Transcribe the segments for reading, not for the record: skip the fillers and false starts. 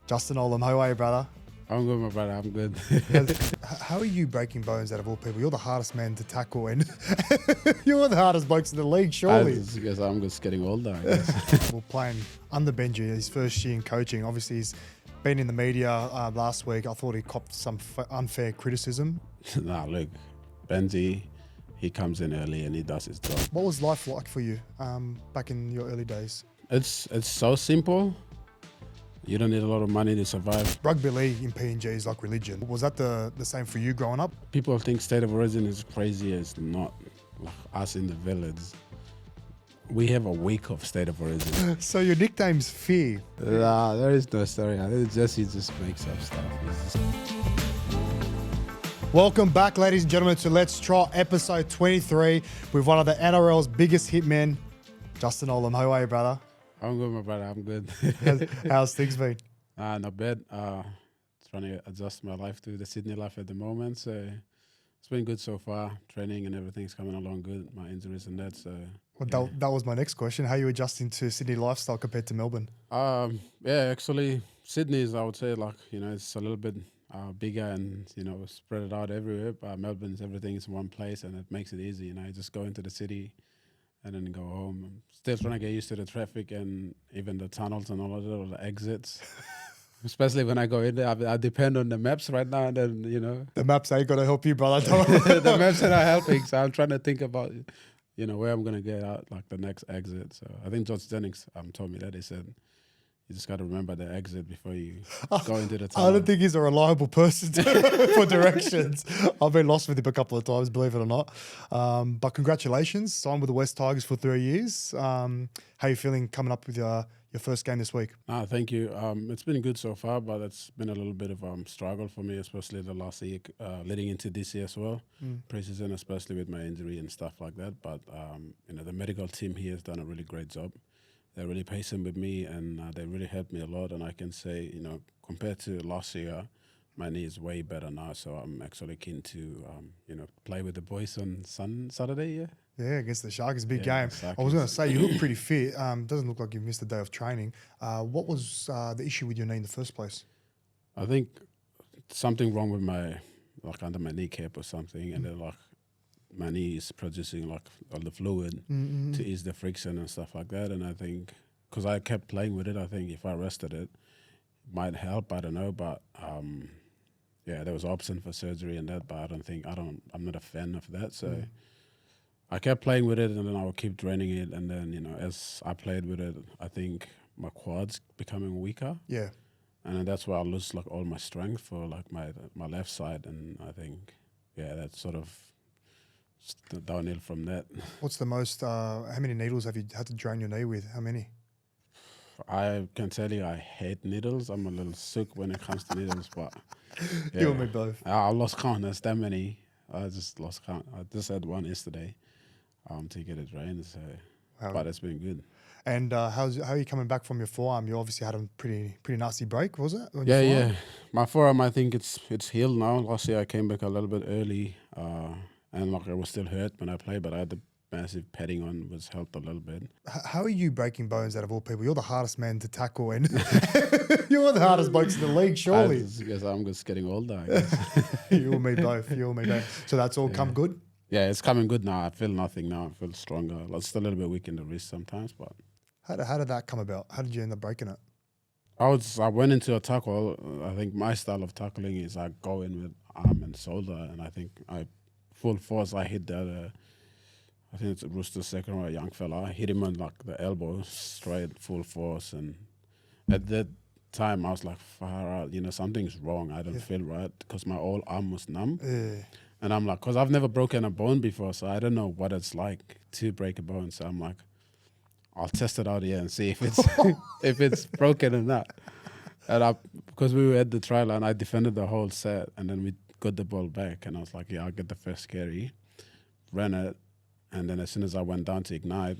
Justin Olam, how are you, brother? I'm good, my brother. I'm good. How are you breaking bones out of all people? You're the hardest man to tackle, and you're the hardest blokes in the league, surely. I guess I'm just getting older, I guess. We're playing under Benji, his first year in coaching. Obviously, he's been in the media last week. I thought he copped some unfair criticism. Nah, look, Benji, he comes in early and he does his job. What was life like for you back in your early days? It's so simple. You don't need a lot of money to survive. Rugby League in PNG is like religion. Was that the same for you growing up? People think state of origin is crazy. It's not. Like us in the village, we have a week of state of origin. So your nickname's Fear. Nah, there is no story. He just makes up stuff. Welcome back, ladies and gentlemen, to Let's Trot, episode 23, with one of the NRL's biggest hitmen, Justin Olam. How are you, brother? I'm good, my brother. I'm good. How's things been? Not bad. Trying to adjust my life to the Sydney life at the moment. So it's been good so far. Training and everything's coming along good. My injuries and that. So Well, that was my next question. How are you adjusting to Sydney lifestyle compared to Melbourne? yeah, actually, Sydney is, I would say, like, it's a little bit bigger and, spread it out everywhere. But Melbourne's everything is in one place and it makes it easy. You just go into the city and then go home. I'm still trying to get used to the traffic and even the tunnels and all of all the exits. Especially when I go in there, I depend on the maps right now. And then, The maps ain't going to help you, brother. the maps are not helping. So I'm trying to think about, where I'm going to get out, like the next exit. So I think George Jennings told me that. He said, you just got to remember the exit before you go into the tunnel. I don't think he's a reliable person for directions. I've been lost with him a couple of times, believe it or not. But congratulations, signed with the West Tigers for 3 years. How are you feeling coming up with your first game this week? Thank you. It's been good so far, but it's been a little bit of struggle for me, especially the last year, leading into this year as well. Pre-season, especially with my injury and stuff like that. But, the medical team here has done a really great job. They're really patient with me and they really helped me a lot. And I can say, compared to last year, my knee is way better now. So I'm actually keen to, play with the boys on Saturday, yeah. Yeah, against the Sharks, big game. Exactly. I was going to say, you look pretty fit. Doesn't look like you've missed a day of training. What was the issue with your knee in the first place? I think something wrong with under my kneecap or something. And then my knee is producing all the fluid to ease the friction and stuff like that. And I think, because I kept playing with it, I think if I rested it, might help. I don't know. But there was option for surgery and that, but I'm not a fan of that. So I kept playing with it and then I would keep draining it. And then, as I played with it, I think my quad's becoming weaker. Yeah. And that's where I lose all my strength for my left side. And I think, that's sort of downhill from that. What's the most, how many needles have you had to drain your knee with? How many? I can tell you I hate needles. I'm a little sick when it comes to needles, but You and me both. I lost count. There's that many. I just lost count. I just had one yesterday to get it drained. So, but it's been good. And how are you coming back from your forearm? You obviously had a pretty nasty break, was it? Yeah. My forearm, I think it's healed now. Last year I came back a little bit early, and it was still hurt when I played, but I had the massive padding on, which helped a little bit. How are you breaking bones out of all people? You're the hardest man to tackle, and you're the hardest blokes in the league, surely. I guess I'm just getting older, I guess. You and me both. So that's all come good? Yeah, it's coming good now. I feel nothing now. I feel stronger. It's still a little bit weak in the wrist sometimes, but... How did that come about? How did you end up breaking it? I went into a tackle. I think my style of tackling is I go in with arm and shoulder, and I think full force I hit that... I think it's Rooster's second row, a young fella. I hit him on the elbow, straight, full force. And at that time, I was like, far out, something's wrong. I don't feel right because my whole arm was numb. And I'm like, because I've never broken a bone before, so I don't know what it's like to break a bone. So I'm like, I'll test it out here and see if it's if it's broken or not. And because we were at the trial and I defended the whole set, and then we got the ball back, and I was like, I'll get the first carry, ran it. And then as soon as I went down to ignite,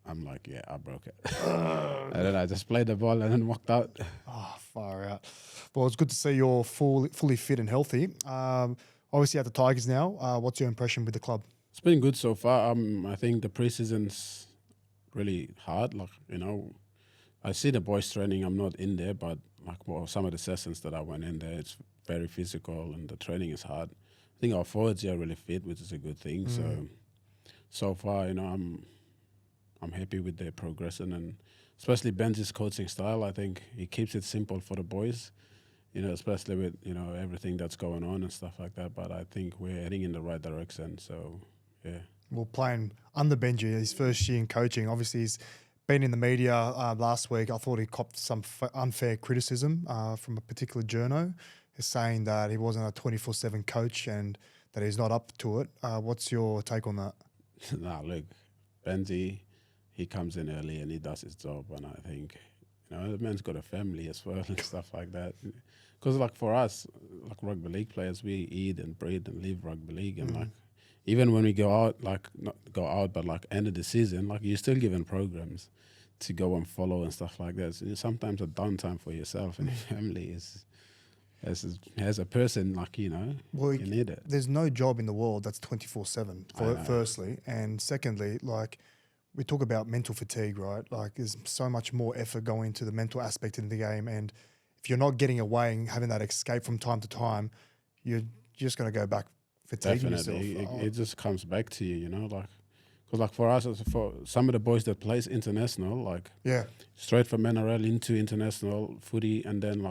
I'm like, I broke it. And then I just played the ball and then walked out. Oh, far out. Well, it's good to see you're fully fit and healthy. Obviously at the Tigers now. What's your impression with the club? It's been good so far. I think the preseason's really hard. I see the boys training. I'm not in there, but some of the sessions that I went in there, it's very physical and the training is hard. I think our forwards are really fit, which is a good thing. So far, I'm happy with their progression, and especially Benji's coaching style. I think he keeps it simple for the boys, especially with everything that's going on and stuff like that. But I think we're heading in the right direction. So yeah. Well, playing under Benji, his first year in coaching, obviously he's been in the media last week. I thought he copped some unfair criticism from a particular journo, saying that he wasn't a 24/7 coach and that he's not up to it. What's your take on that? Nah, look, Benji, he comes in early and he does his job, and I think the man's got a family as well and stuff like that. Because like for us, like rugby league players, we eat and breathe and live rugby league, and like even when we go out, like not go out, but like end of the season, like you're still given programs to go and follow and stuff like that. So sometimes a downtime for yourself and your family is. As a person, well, you need it. There's no job in the world that's 24/7, firstly. And secondly, like, we talk about mental fatigue, right? Like, there's so much more effort going into the mental aspect in the game. And if you're not getting away and having that escape from time to time, you're just going to go back fatiguing yourself. It just comes back to you, because like for us, for some of the boys that plays international, straight from NRL into international footy, and then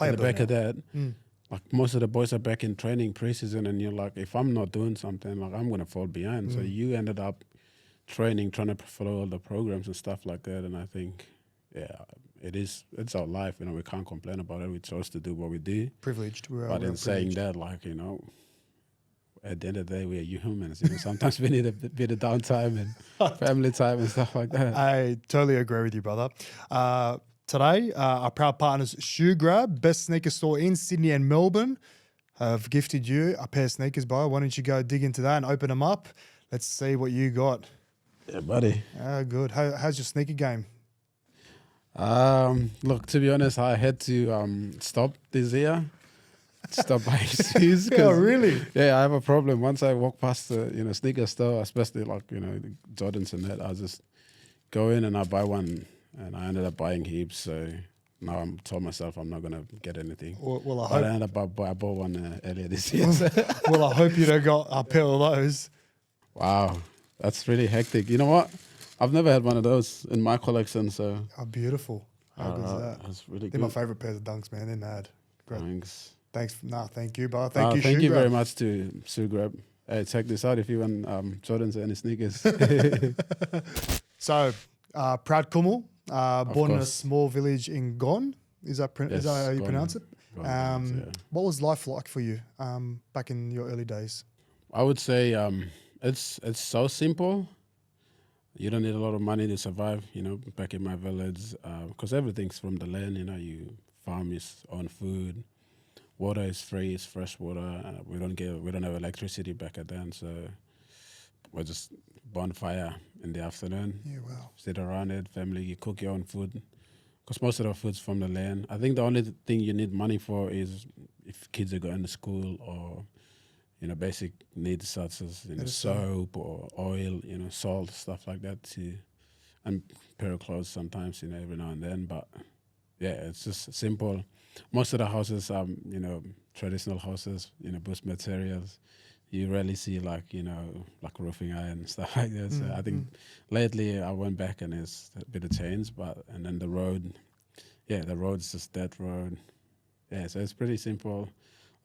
in the back of that, like most of the boys are back in training pre-season, and you're like, if I'm not doing something, like I'm going to fall behind. So you ended up training, trying to follow all the programs and stuff like that. And I think, it's our life. We can't complain about it. We chose to do what we do. Privileged. But in saying that, at the end of the day, we are humans. Sometimes we need a bit of downtime and family time and stuff like that. I totally agree with you, brother. Today, our proud partners, SHOEGRAB, best sneaker store in Sydney and Melbourne, have gifted you a pair of sneakers, bro. Why don't you go dig into that and open them up? Let's see what you got. Yeah, buddy. Good. How's your sneaker game? Look, to be honest, I had to stop this year. Stop buying shoes. Oh, really? Yeah, I have a problem. Once I walk past the sneaker store, especially the Jordans and that, I just go in and I buy one. And I ended up buying heaps, so now I'm told myself I'm not going to get anything. Well, I ended up I bought one earlier this year. Well, I hope you don't got a pair of those. Wow, that's really hectic. You know what? I've never had one of those in my collection, so... Oh, beautiful. How good is that? That's really good. They're my favourite pairs of dunks, man. They're mad. Great. Thanks. Thank you, brother. Thank you, SHOEGRAB. very much to SHOEGRAB. Hey, check this out if you want Jordans and sneakers. So, proud Kumul. Born in a small village in Gon. Is that how you pronounce it? What was life like for you back in your early days? I would say it's so simple. You don't need a lot of money to survive, back in my village, because everything's from the land, you farm your own food. Water is free, it's fresh water. We don't have electricity back then, so we're just bonfire in the afternoon. Yeah, wow. Sit around it, family, you cook your own food. Because most of the food's from the land. I think the only thing you need money for is if kids are going to school or, basic needs such as, soap or oil, salt, stuff like that and pair of clothes sometimes, every now and then. But yeah, it's just simple. Most of the houses are, traditional houses, bush materials. You rarely see like roofing iron and stuff like that. So I think lately I went back and it's a bit of change, and then the road, the road's just that road. Yeah, so it's pretty simple.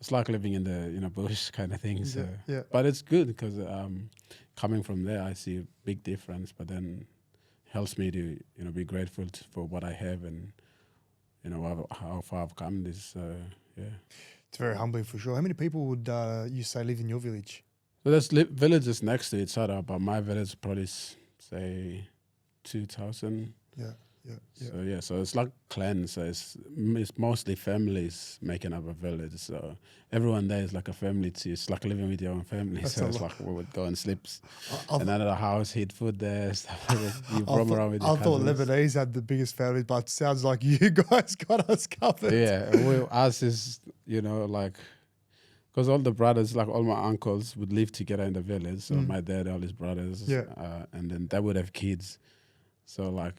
It's like living in the bush kind of thing. So but it's good because coming from there I see a big difference, but then helps me to be grateful for what I have and how far I've come. It's very humbling for sure. How many people would you say live in your village? So there's villages next to each other, but my village probably say 2,000. So it's like clans. So it's mostly families making up a village. So everyone there is like a family too. It's like living with your own family. So it's like we would go and sleep in another house, eat food there, stuff like that. You roam around with your cousins. I thought Lebanese had the biggest families, but it sounds like you guys got us covered. Yeah, us is, because all the brothers, like all my uncles, would live together in the village. So my dad, all his brothers, and then they would have kids. So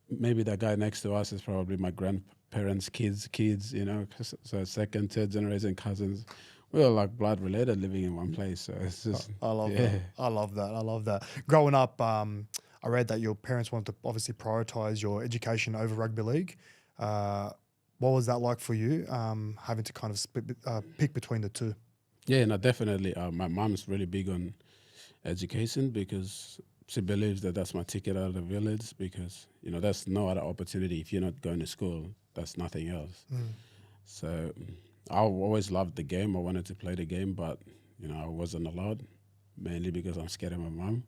maybe the guy next to us is probably my parents' kids, you know, so second, third generation cousins. We were like blood related, living in one place. So it's just, I love that. I love that. I love that. Growing up, I read that your parents wanted to obviously prioritize your education over rugby league. What was that like for you, having to kind of pick between the two? Yeah, no, definitely. My mom's really big on education because she believes that that's my ticket out of the village because, you know, there's no other opportunity. If you're not going to school, that's nothing else. So I always loved the game. I wanted to play the game, but, you know, I wasn't allowed, mainly because I'm scared of my mom.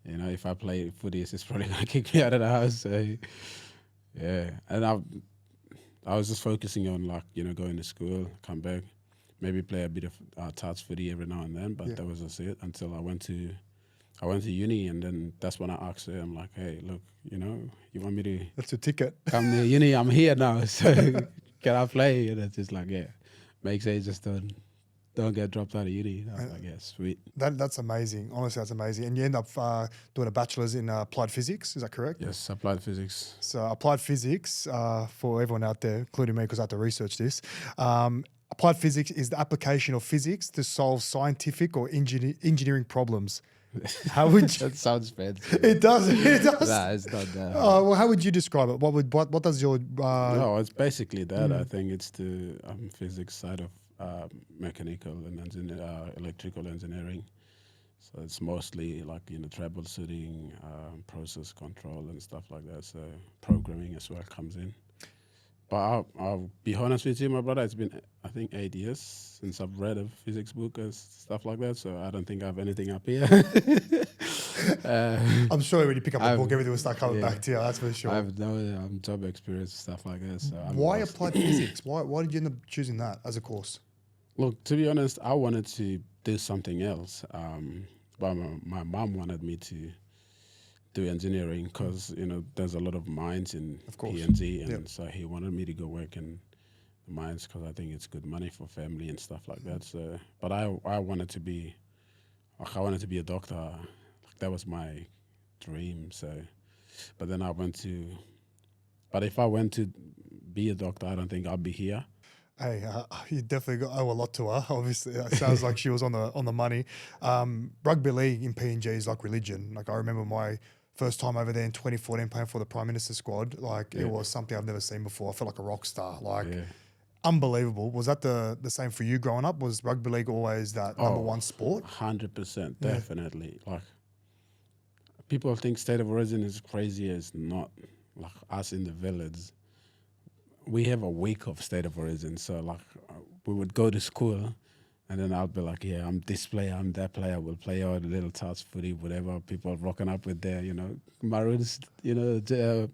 You know, if I play footy, she's probably going to kick me out of the house. So, yeah. And I was just focusing on, like, you know, going to school, come back, maybe play a bit of touch footy every now and then, but that was just it until I went to uni, and then that's when I asked her, I'm like, hey, look, you know, you want me to... That's your ticket. Come to uni, I'm here now, so can I play? And it's just like, yeah, make sure you just don't get dropped out of uni. I was like, yeah, sweet. That's amazing. Honestly, that's amazing. And you end up doing a bachelor's in applied physics, is that correct? Yes, applied physics. So applied physics, for everyone out there, including me, because I had to research this, applied physics is the application of physics to solve scientific or engineering problems. How would you... That sounds fancy. It does. It does. Nah, it's not that. Well, how would you describe it? What does your... No, it's basically that. I think it's the physics side of mechanical and electrical engineering. So it's mostly like, you know, troubleshooting, process control and stuff like that. So programming as well comes in. But I'll be honest with you, my brother, it's been, I think, 8 years since I've read a physics book and stuff like that. So I don't think I have anything up here. I'm sure when you pick up a book, everything will start coming back to you. That's for sure. I have no job experience, stuff like that. So why applied physics? Why did you end up choosing that as a course? Look, to be honest, I wanted to do something else. But my mom wanted me to do engineering because, you know, there's a lot of mines in PNG, and so he wanted me to go work in the mines because I think it's good money for family and stuff like that. So, but I wanted to be, like, I wanted to be a doctor. Like, that was my dream. So, but then but if I went to be a doctor, I don't think I'll be here. Hey, you definitely owe a lot to her. Obviously, it sounds like she was on the money. Rugby league in PNG is like religion. Like, I remember my first time over there in 2014 playing for the Prime Minister's squad. Like, it was something I've never seen before. I felt like a rock star. Like, unbelievable. Was that the same for you growing up? Was rugby league always that number one sport? 100%, definitely. Like, people think state of origin is crazy. It's not. Like, us in the village, we have a week of state of origin. So, like, we would go to school, and then I'll be like, yeah, I'm this player, I'm that player. We'll play our little touch footy, whatever. People rocking up with their, you know, Maroons, you know,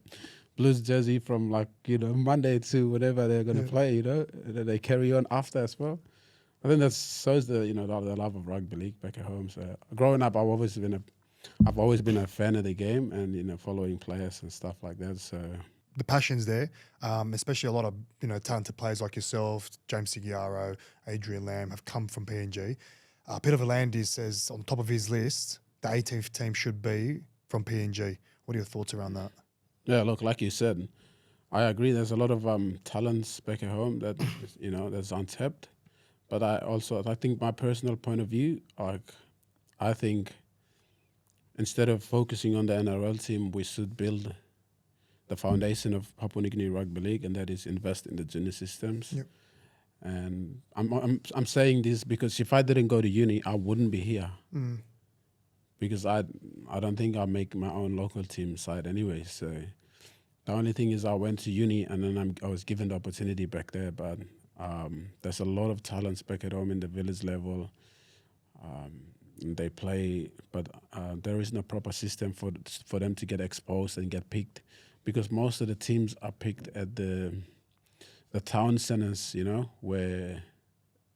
Blues jersey from, like, you know, Monday to whatever they're going to play, you know. And then they carry on after as well. I think that shows the, you know, the love of rugby league back at home. So, growing up, I've always been a fan of the game and, you know, following players and stuff like that. So the passion's there, especially a lot of, you know, talented players like yourself, James Sigiaro, Adrian Lamb have come from PNG. Peter Volandis says on top of his list, the 18th team should be from PNG. What are your thoughts around that? Yeah, look, like you said, I agree. There's a lot of talents back at home that, you know, that's untapped. But I think my personal point of view, like, I think instead of focusing on the NRL team, we should build the foundation of Papua New Guinea Rugby League, and that is invest in the junior systems. Yep. And I'm saying this because if I didn't go to uni, I wouldn't be here. Because I don't think I'll make my own local team side anyway. So the only thing is I went to uni and then I was given the opportunity back there. But there's a lot of talents back at home in the village level. They play, but there is no proper system for them to get exposed and get picked, because most of the teams are picked at the town centers, you know,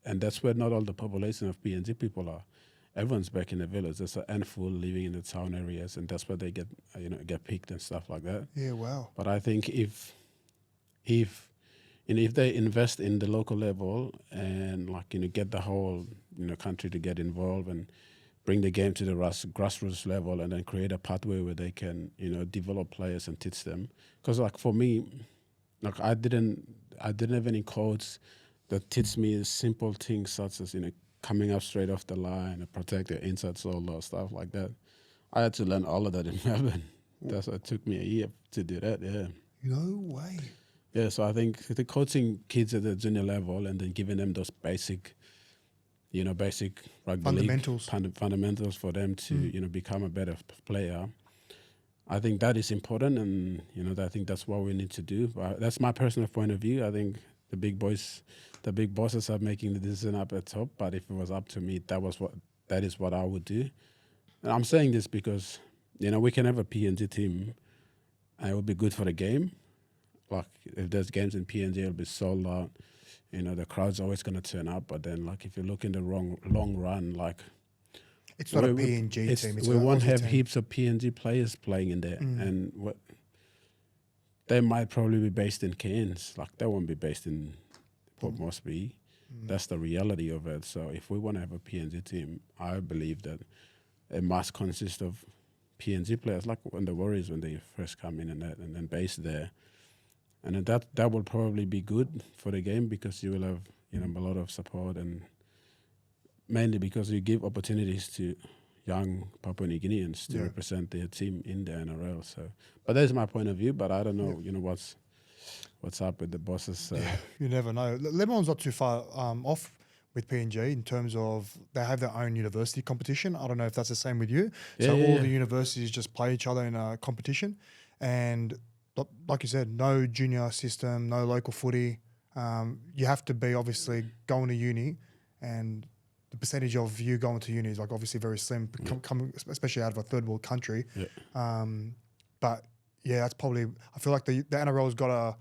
and that's where not all the population of PNG people are. Everyone's back in the village. There's a handful living in the town areas, and that's where they get picked and stuff like that. Yeah, wow. But I think if they invest in the local level and, like, you know, get the whole, you know, country to get involved and bring the game to the grassroots level, and then create a pathway where they can, you know, develop players and teach them. Because, like, for me, like I didn't have any coach that teach me simple things such as, coming up straight off the line and protect your inside shoulder, stuff like that. I had to learn all of that in Melbourne. That's what it took me a year to do that. Yeah. No way. Yeah, so I think the coaching kids at the junior level and then giving them those basic rugby Fundamentals. league fundamentals for them to become a better player. I think that is important, and I think that's what we need to do. But that's my personal point of view. I think the big bosses are making the decision up at top. But if it was up to me, that is what I would do. And I'm saying this because we can have a PNG team, and it will be good for the game. Like if there's games in PNG, it'll be sold out. The crowd's always going to turn up. But then, like if you look in the long run, like it's not a PNG team. It's we won't have team. heaps of PNG players playing in there, and they might probably be based in Cairns. Like they won't be based in Port Moresby. That's the reality of it. So if we want to have a PNG team, I believe that it must consist of PNG players, like when the Warriors when they first come in and then based there. And then that will probably be good for the game because you will have a lot of support, and mainly because you give opportunities to young Papua New Guineans to represent their team in the NRL. So, but that's my point of view. But I don't know, what's up with the bosses. You never know. Lebanon's not too far off with PNG in terms of they have their own university competition. I don't know if that's the same with you. So all the universities just play each other in a competition, and like you said, no junior system, no local footy. You have to be obviously going to uni, and the percentage of you going to uni is like obviously very slim, coming especially out of a third world country. Yeah. But yeah, that's probably. I feel like the NRL's got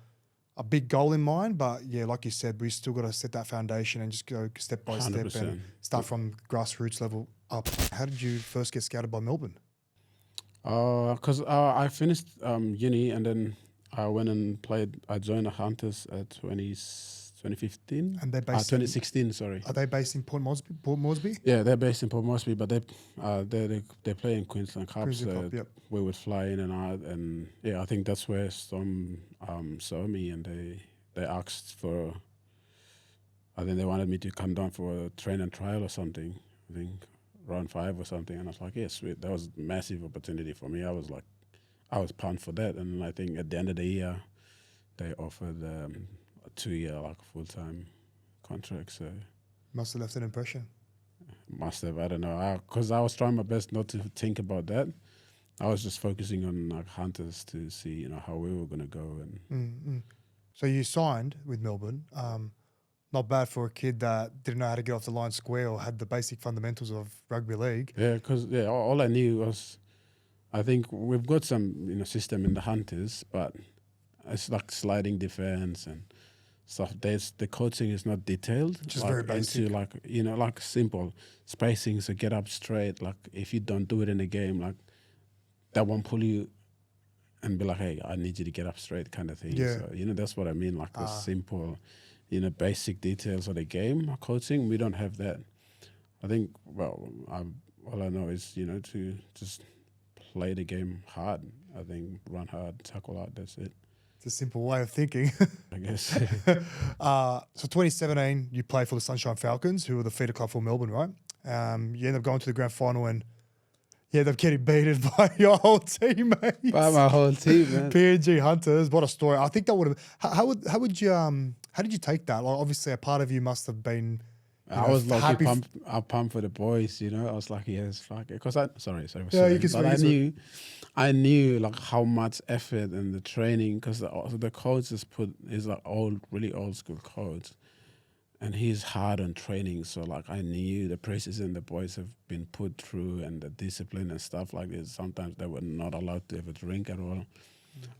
a big goal in mind, but yeah, like you said, we still got to set that foundation and just go step by 100%. step and start from grassroots level up. How did you first get scouted by Melbourne? Because I finished uni and then I went and played. I joined the Hunters at 2015. And they're based 2016. Sorry. Are they based in Port Moresby? Yeah, they're based in Port Moresby, but they play in Queensland Cup. Queensland Cup, yep. We would fly in and out, and yeah, I think that's where Storm saw me, and they asked for. I think they wanted me to come down for a train and trial or something. I think round 5 or something, and I was like, yeah, sweet. That was a massive opportunity for me. I was pumped for that, and I think at the end of the year, they offered a 2-year full-time contract. So must have left an impression. Must have. I don't know. Because I was trying my best not to think about that. I was just focusing on Hunters to see how we were going to go. And So you signed with Melbourne. Not bad for a kid that didn't know how to get off the line square or had the basic fundamentals of rugby league. Yeah, because all I knew was, I think we've got some system in the Hunters, but it's like sliding defense and stuff. The coaching is not detailed. Just very basic. Into like simple spacing. So get up straight. Like if you don't do it in a game, like that won't pull you and be like, hey, I need you to get up straight, kind of thing. Yeah. So that's what I mean. Like the simple. Basic details of the game coaching, we don't have that. I think, all I know is, to just play the game hard. I think run hard, tackle hard, that's it. It's a simple way of thinking. I guess. So 2017, you played for the Sunshine Falcons, who were the feeder club for Melbourne, right? You end up going to the grand final and you end up getting beaten by your whole teammates. By my whole team, man. PNG Hunters, what a story. I think that would have, how did you take that? Like, obviously, a part of you must have been. I was lucky. I pumped for the boys. I was like, yes, fuck it. Because sorry. Yeah, you can speak. But I knew like how much effort and the training, because the coach is like really old school coach, and he's hard on training. So like I knew the preseason the boys have been put through and the discipline and stuff like this. Sometimes they were not allowed to have a drink at all.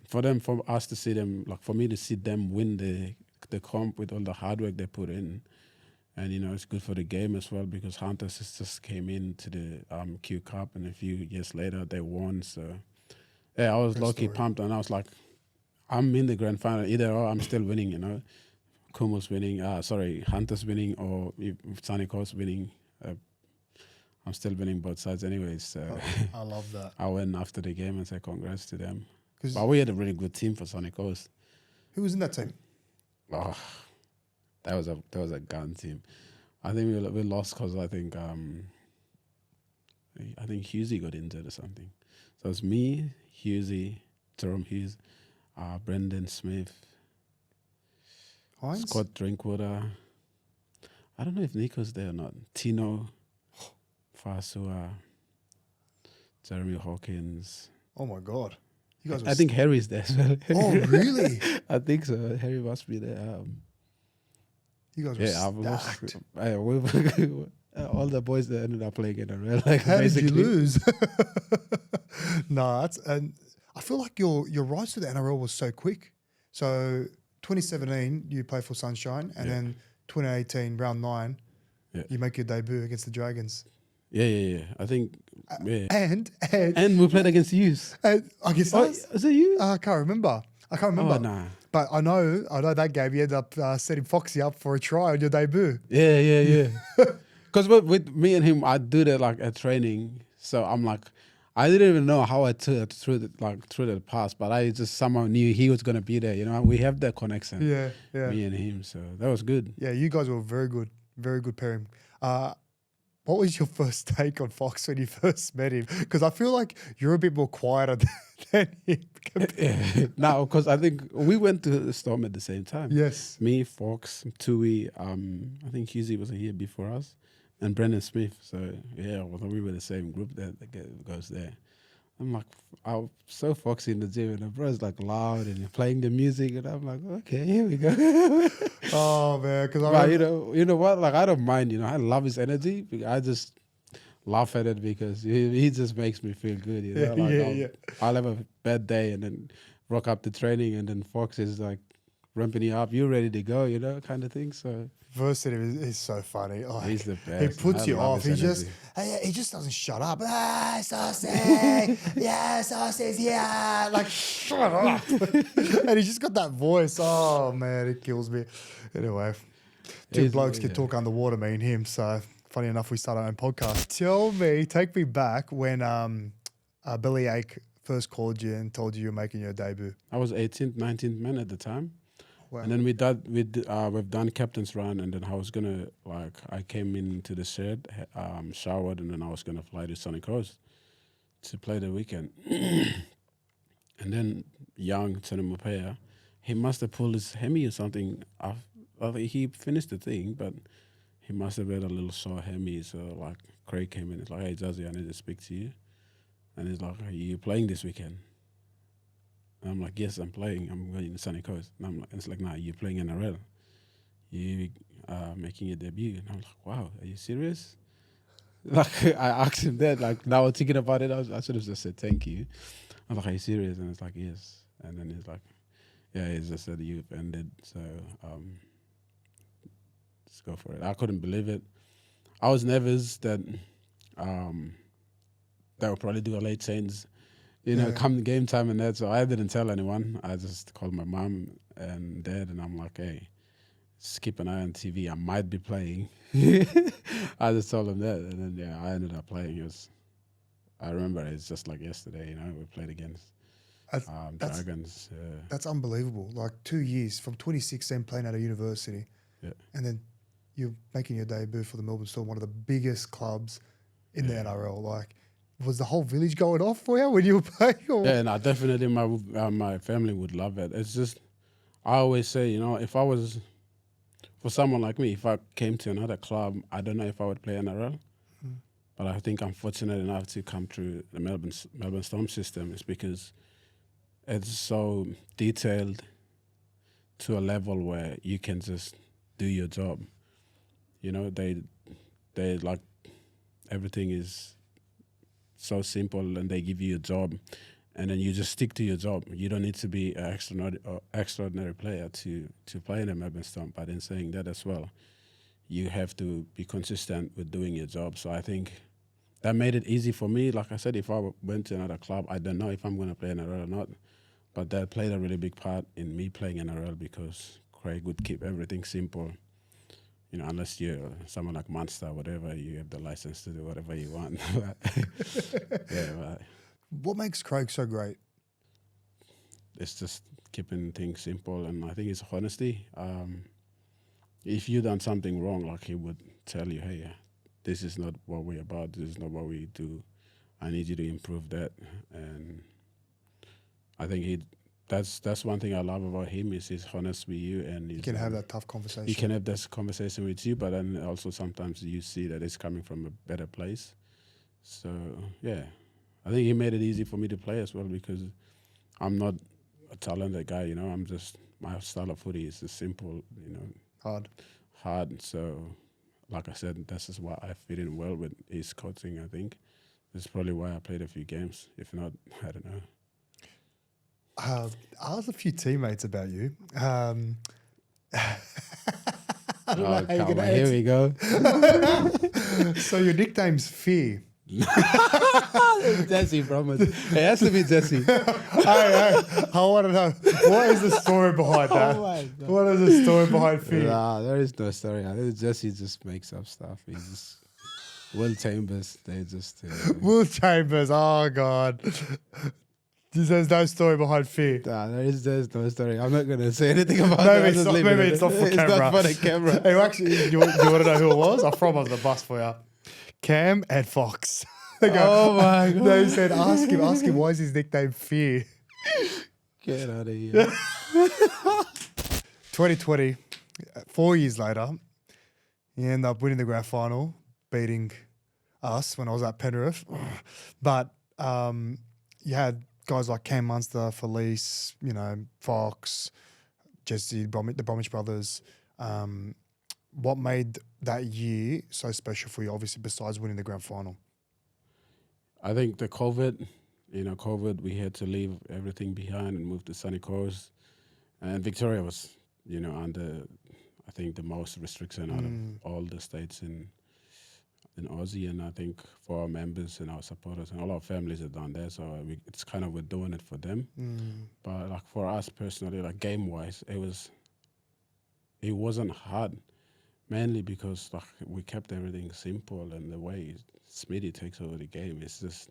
For us to see them, like for me to see them win the comp with all the hard work they put in, and it's good for the game as well because Hunters just came into the Q Cup, and a few years later they won. So yeah, I was lucky, pumped, and I was like, I'm in the grand final either or I'm still winning. Kumo's winning, Hunters winning, or if Sunny Coast winning. I'm still winning both sides anyways. So I love that. I went after the game and said congrats to them. But we had a really good team for Sunny Coast. Who was in that team? Oh, that was a gun team. I think we lost because I think Hughesy got injured or something. So it's me, Hughesy, Jerome Hughes, Brendan Smith, Hines? Scott Drinkwater. I don't know if Nico's there or not. Tino, Fasua, Jeremy Hawkins. Oh my God. You guys I think Harry's there as well. Oh, really? I think so. Harry must be there. You guys were I've lost. stacked. All the boys that ended up playing in a real, like, How basically. did you lose? No, and I feel like your rise to the NRL was so quick. So 2017, you play for Sunshine, and then 2018, round 9, you make your debut against the Dragons. Yeah. I think, And we played against Youth. I guess Is it you? I can't remember. Oh, nah. But I know that game you ended up setting Foxy up for a try on your debut. Yeah. Because with me and him, I do that like at training. So I'm like, I didn't even know how I threw the pass, but I just somehow knew he was gonna be there. You know, we have that connection. Yeah. Me and him, so that was good. Yeah, you guys were very good pairing. What was your first take on Fox when you first met him? Because I feel like you're a bit more quieter than him. No, because I think we went to the Storm at the same time. Yes. Me, Fox, Tui, I think Hughesy was a year before us, and Brendan Smith. So yeah, we were the same group that goes there. I'm like, I'm so Foxy in the gym, and the bro's like loud and playing the music, and I'm like, okay, here we go. Oh man, because you know what? Like, I don't mind. You know, I love his energy. I just laugh at it because he just makes me feel good. You know, like I'll have a bad day and then rock up the training, and then Fox is like ramping you up. You're ready to go. You know, kind of thing. So. Versity is so funny. Like, he's the best. He puts you off. He just doesn't shut up. Sausage, yeah, sausage, yeah. Like, shut up. And he just got that voice. Oh man, it kills me. Anyway, two blokes can talk underwater, me and him. So funny enough, we started our own podcast. Take me back when Bellyache first called you and told you were making your debut. I was 18th, 19th man at the time. Wow. And then we've done captain's run, and then I was gonna I came into the shed, showered, and then I was gonna fly to Sunny Coast to play the weekend. And then young Tsenamapea, he must have pulled his hemi or something. He finished the thing, but he must have had a little sore hemi. So like Craig came in, he's like, "Hey Jazzy, I need to speak to you." And he's like, "Are you playing this weekend?" And I'm like, "Yes, I'm playing. I'm going to Sunny Coast." And I'm like, it's like, "Nah, you're playing NRL. You making your debut." And I'm like, "Wow, are you serious?" Like, I asked him that. Like, now I'm thinking about it, I should have just said thank you. I'm like, "Are you serious?" And it's like, "Yes." And then he's like, "Yeah, it's just that you've ended, so let's go for it." I couldn't believe it. I was nervous that they would probably do a late change. You know, come game time and that, so I didn't tell anyone. I just called my mom and dad, and I'm like, "Hey, just keep an eye on TV. I might be playing." I just told them that, and then I ended up playing. I remember it's just like yesterday. You know, we played against Dragons. That's unbelievable. Like 2 years from 2016 playing at a university, and then you're making your debut for the Melbourne Storm, one of the biggest clubs in the NRL. Like, was the whole village going off for you when you were playing? Or? Yeah, no, definitely my family would love it. It's just, I always say, you know, if I was, for someone like me, if I came to another club, I don't know if I would play NRL. But I think I'm fortunate enough to come through the Melbourne Storm system. It's because it's so detailed to a level where you can just do your job. You know, they like, everything is so simple, and they give you a job, and then you just stick to your job. You don't need to be an extraordinary player to play in the Melbourne Storm. But in saying that as well, you have to be consistent with doing your job. So I think that made it easy for me. Like I said, if I went to another club, I don't know if I'm going to play NRL or not. But that played a really big part in me playing NRL because Craig would keep everything simple. You know, unless you're someone like Munster or whatever, you have the license to do whatever you want. What makes Craig so great? it's just keeping things simple, and I think it's honesty. If you done something wrong, like he would tell you, hey, this is not what we're about. This is not what we do. I need you to improve that. And I think that's one thing I love about him is he's honest with you, and You can have that tough conversation. he can have this conversation with you, but then also sometimes you see that it's coming from a better place. So yeah, I think he made it easy for me to play as well because I'm not a talented guy, you know. I'm just, my style of footy is just simple, you know, hard. So like I said, this is why I fit in well with his coaching. I think that's probably why I played a few games. If not, I don't know. I asked a few teammates about you. I don't know how you're gonna Here answer. we go. So your nickname's Fear. Jesse, promise. It has to be Jesse. Hey, I want to know, what is the story behind that? my God. What is the story behind Fear? Nah, there is no story. I think Jesse just makes up stuff. He's just Will Chambers. They just Will Chambers, oh God. There's no story behind Fear. nah, there's no story. I'm not gonna say anything about Maybe that. it's not, maybe it's not for It's camera. not for the camera. Hey, actually, you want to know who it was? I throw him under the bus for you. Cam and Fox. They go, Oh my God. They said, ask him why is his nickname Fear? Get out of here. 2020, 4 years later, you end up winning the grand final, beating us when I was at Penrith. But you had guys like Cam Munster, Felice, you know, Fox, Jesse, the Bromwich brothers. What made that year so special for you, obviously, besides winning the grand final? I think the COVID, we had to leave everything behind and move to Sunny Coast. And Victoria was, under, I think, the most restriction out of all the states in Aussie. And I think for our members and our supporters and all our families are down there, so it's kind of, we're doing it for them. But like for us personally, like game-wise, it wasn't hard, mainly because like we kept everything simple, and the way Smitty takes over the game, it's just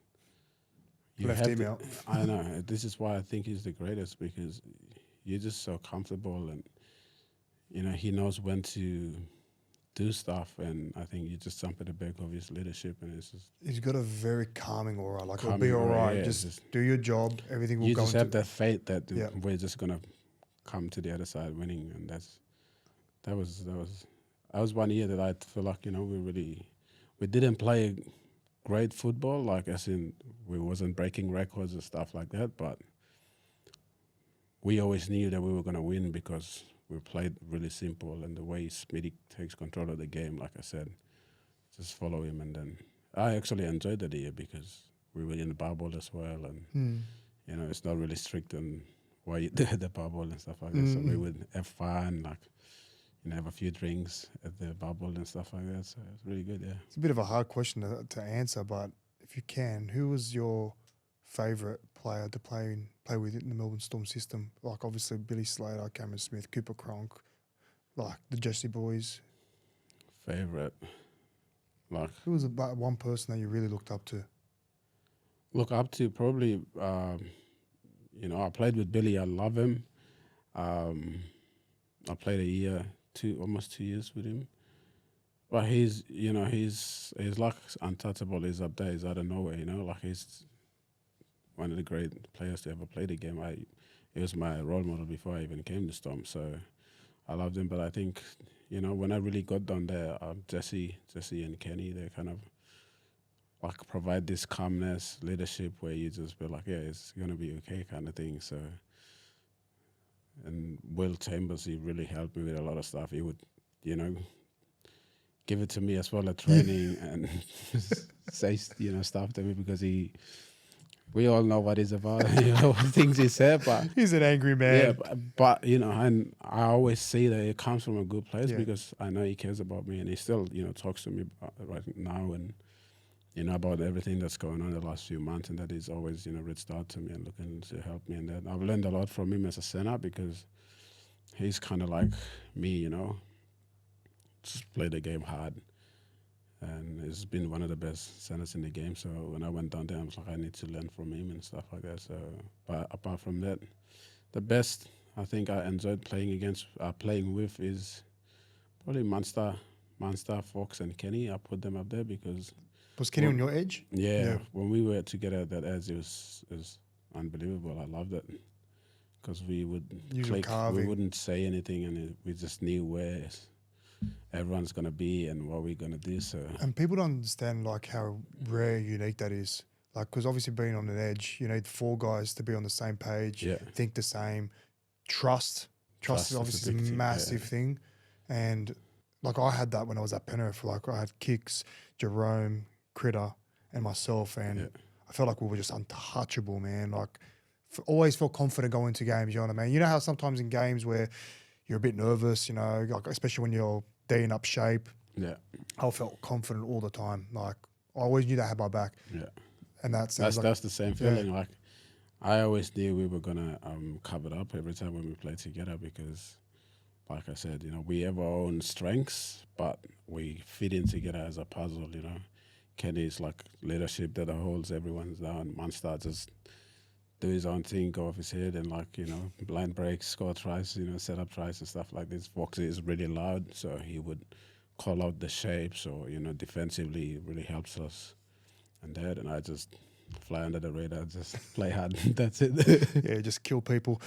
Left him out. I know. This is why I think he's the greatest, because you're just so comfortable, and he knows when to do stuff, and I think you just jump at the back of his leadership, and it's just He's got a very calming aura. Like, it'll Calming be all aura, right. yeah, just do your job. Everything will you go just into have that faith that Yeah. we're just gonna come to the other side winning, and that was 1 year that I feel like we didn't play great football, like as in we wasn't breaking records and stuff like that, but we always knew that we were gonna win because we played really simple, and the way Smitty takes control of the game, like I said, just follow him. And then I actually enjoyed that year because we were in the bubble as well, and it's not really strict on why you do the bubble and stuff like that. So we would have fun, like have a few drinks at the bubble and stuff like that. So it's really good, yeah. It's a bit of a hard question to answer, but if you can, who was your favourite player to play with in the Melbourne Storm system? Like, obviously Billy Slater, Cameron Smith, Cooper Cronk, like the Jesse boys. Favorite, like Who was about one person that you really looked up to? look up to probably, I played with Billy. I love him. I played almost 2 years with him. But he's like untouchable. He's up there. He's out of nowhere, like he's one of the great players to ever play the game. He was my role model before I even came to Storm, so I loved him. But I think, when I really got down there, Jesse and Kenny, they kind of like provide this calmness, leadership, where you just be like, yeah, it's gonna be okay, kind of thing. So, and Will Chambers, he really helped me with a lot of stuff. He would, give it to me as well at training and say, stuff to me because we all know what he's about, things he said, but He's an angry man. yeah, but and I always see that it comes from a good place Yeah. because I know he cares about me, and he still, talks to me right now and, about everything that's going on the last few months, and that he's always, reached out to me and looking to help me. And that I've learned a lot from him as a center because he's kind of like me, just play the game hard. and he's been one of the best centers in the game. So when I went down there, I was like, I need to learn from him and stuff like that. So, but apart from that, the best I think I enjoyed playing with is probably Munster, Fox, and Kenny. I put them up there because Was Kenny on your edge? yeah, when we were together at that edge, it was unbelievable. I loved it because we would click, we wouldn't say anything, and we just knew where everyone's gonna be and what we're gonna do. So and people don't understand like how rare, unique that is. Like, because obviously being on an edge, you need 4 guys to be on the same page, think the same, trust. Trust is obviously a massive thing, and like I had that when I was at Penrith. Like I had Kicks, Jerome, Critter, and myself, and I felt like we were just untouchable, man. Like always felt confident going into games. You know what I mean? You know how sometimes in games where you're a bit nervous, you know, like especially when you're D'ing up shape. Yeah, I felt confident all the time. Like I always knew they had my back. Yeah, and that's the same feeling. Like I always knew we were gonna cover it up every time when we played together because, like I said, you know, we have our own strengths, but we fit in together as a puzzle. You know, Kenny's like leadership that holds everyone's down. Munster just do his own thing, go off his head, and like, you know, blind breaks, score tries, you know, set up tries and stuff like this. Foxy is really loud, so he would call out the shapes, or, you know, defensively it really helps us. And I just fly under the radar, just play hard. That's it. Yeah, just kill people.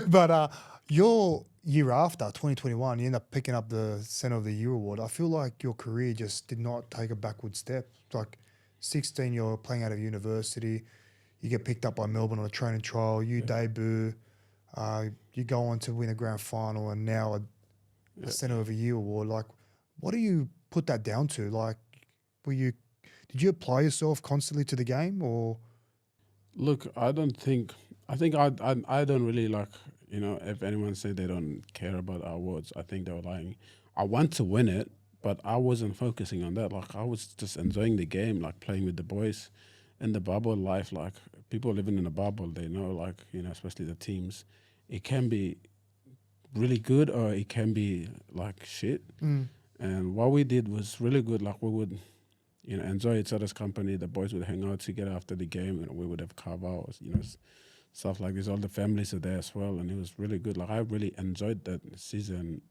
But your year after, 2021, you end up picking up the Centre of the Year award. I feel like your career just did not take a backward step. Like 16, you're playing out of university. You get picked up by Melbourne on a training trial. You debut. You go on to win a grand final, and now a Centre of the Year award. Like, what do you put that down to? Like, did you apply yourself constantly to the game, or? Look, I think I don't really like, you know, if anyone say they don't care about our awards, I think they were lying. I want to win it, but I wasn't focusing on that. Like I was just enjoying the game, like playing with the boys. In the bubble life, like people living in a bubble, they know, like, you know, especially the teams, it can be really good or it can be like shit. And what we did was really good. Like we would, you know, enjoy each other's company. The boys would hang out together after the game, and we would have carve-outs, you know, stuff like this. All the families are there as well, and it was really good. Like I really enjoyed that season,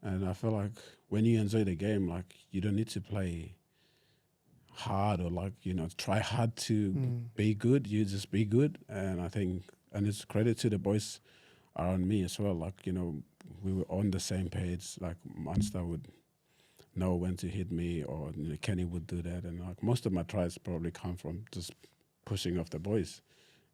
and I feel like when you enjoy the game, like you don't need to play hard or like, you know, try hard to be good. You just be good. And I think, and it's credit to the boys around me as well. Like, you know, we were on the same page. Like Munster would know when to hit me, or, you know, Kenny would do that. And like most of my tries probably come from just pushing off the boys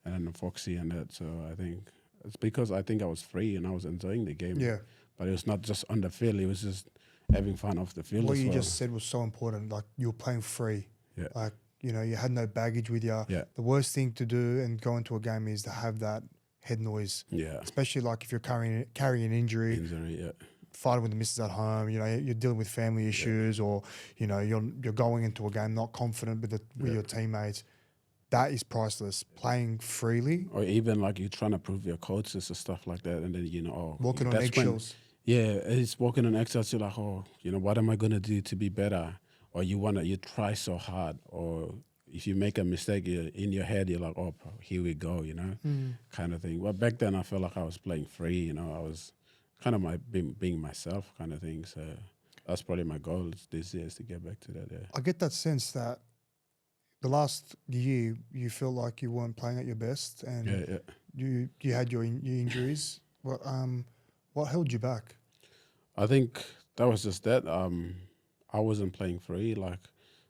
and then Foxy and that. So I think it's because I think I was free and I was enjoying the game. Yeah. But it was not just on the field. It was just having fun off the field. What as you well. just said was so important. Like you were playing free. Yeah. Like, you know, you had no baggage with you. Yeah. The worst thing to do and go into a game is to have that head noise. Yeah. Especially like if you're carrying an injury. Fighting with the missus at home, you know, you're dealing with family issues, or, you know, you're going into a game not confident with your teammates. That is priceless. Playing freely, or even like you're trying to prove your coaches and stuff like that, and then, you know, walking on eggshells. It's walking on eggshells. You're like, oh, you know, what am I gonna do to be better? Or you try so hard, or if you make a mistake, in your head, you're like, oh, here we go, you know, kind of thing. But back then, I felt like I was playing free. You know, I was kind of being myself, kind of thing. So that's probably my goal this year, is to get back to that. Yeah. I get that sense that the last year you felt like you weren't playing at your best, and you had your injuries. What held you back? I think that was just that. I wasn't playing free, like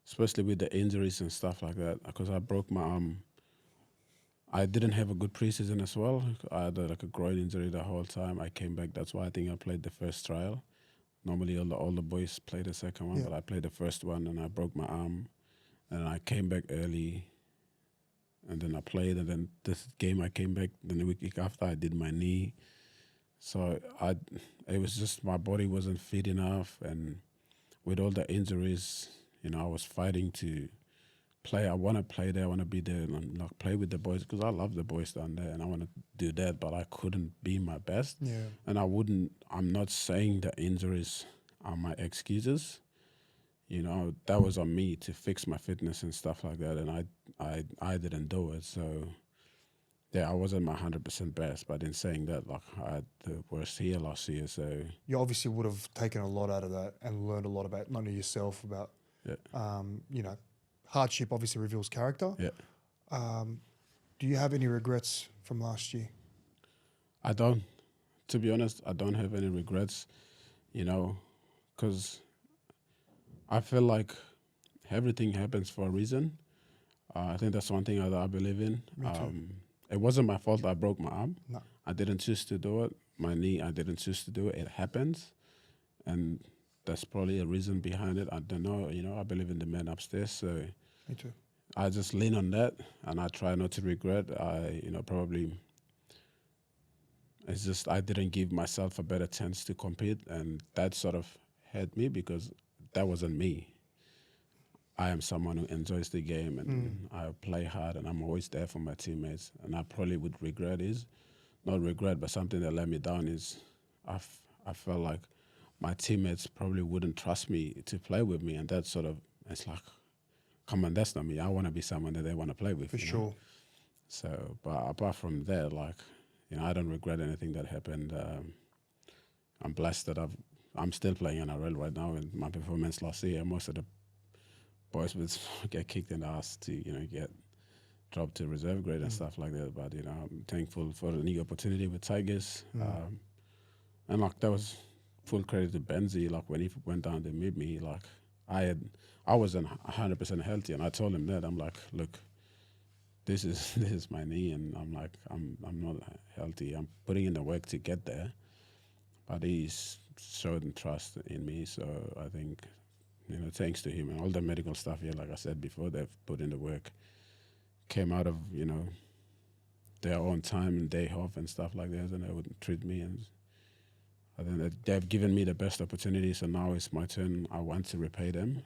especially with the injuries and stuff like that, because I broke my arm. I didn't have a good preseason as well. I had like a groin injury the whole time. I came back. That's why I think I played the first trial. Normally all the boys play the second one, but I played the first one and I broke my arm. And I came back early, and then I played. And then this game I came back. Then the week after I did my knee. So it was just my body wasn't fit enough, and with all the injuries, you know, I was fighting to play. I want to play there. I want to be there and like play with the boys, because I love the boys down there, and I want to do that. But I couldn't be my best. Yeah. And I'm not saying the injuries are my excuses, you know, that was on me to fix my fitness and stuff like that, and I didn't do it. So yeah, I wasn't my 100% best, but in saying that, like, I had the worst year last year. So You obviously would have taken a lot out of that and learned a lot about not only yourself, about, you know, hardship obviously reveals character. yeah, Do you have any regrets from last year? I don't. To be honest, I don't have any regrets, you know, because I feel like everything happens for a reason. I think that's one thing that I believe in. Me too. It wasn't my fault I broke my arm. No. I didn't choose to do it. My knee, I didn't choose to do it. It happens. And that's probably a reason behind it. I don't know. You know, I believe in the man upstairs. So Me too. I just lean on that and I try not to regret. You know, probably it's just I didn't give myself a better chance to compete. And that sort of hurt me because that wasn't me. I am someone who enjoys the game and I play hard and I'm always there for my teammates. And I probably would regret is, not regret, but something that let me down is I felt like my teammates probably wouldn't trust me to play with me. And that sort of, it's like, come on, that's not me. I want to be someone that they want to play with. For you know? sure. So, but apart from that, like, you know, I don't regret anything that happened. I'm blessed that I'm still playing NRL right now. And my performance last year, most of the boys would get kicked in the ass to, you know, get dropped to reserve grade and stuff like that. But, you know, I'm thankful for the new opportunity with Tigers. And, like, that was full credit to Benji. Like, when he went down to meet me, like, I wasn't 100% healthy. And I told him that. I'm like, look, this is my knee. And I'm like, I'm not healthy. I'm putting in the work to get there. But he's showed trust in me. So I think, you know, thanks to him and all the medical stuff here, like I said before, they've put in the work, came out of, you know, their own time and day off and stuff like that, and they would treat me. And I think that they've given me the best opportunity, so now it's my turn. I want to repay them,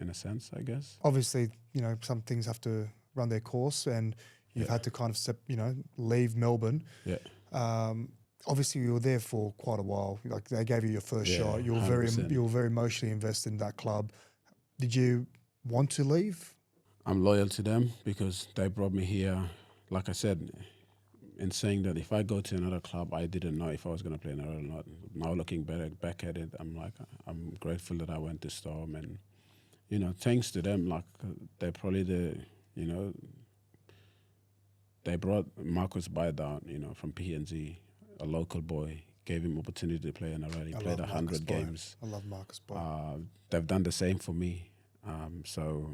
in a sense, I guess. Obviously, you know, some things have to run their course and you've had to kind of, leave Melbourne. Yeah. Obviously, you were there for quite a while. Like, they gave you your first shot. You were 100%. very emotionally invested in that club. Did you want to leave? I'm loyal to them because they brought me here. Like I said, in saying that if I go to another club, I didn't know if I was going to play another or not. Now looking back at it, I'm grateful that I went to Storm, and, you know, thanks to them, like, they're probably they brought Marcus Bayer down, you know, from PNG, a local boy, gave him opportunity to play NRL. He played 100 games. I love Marcus Bayer. They've done the same for me. So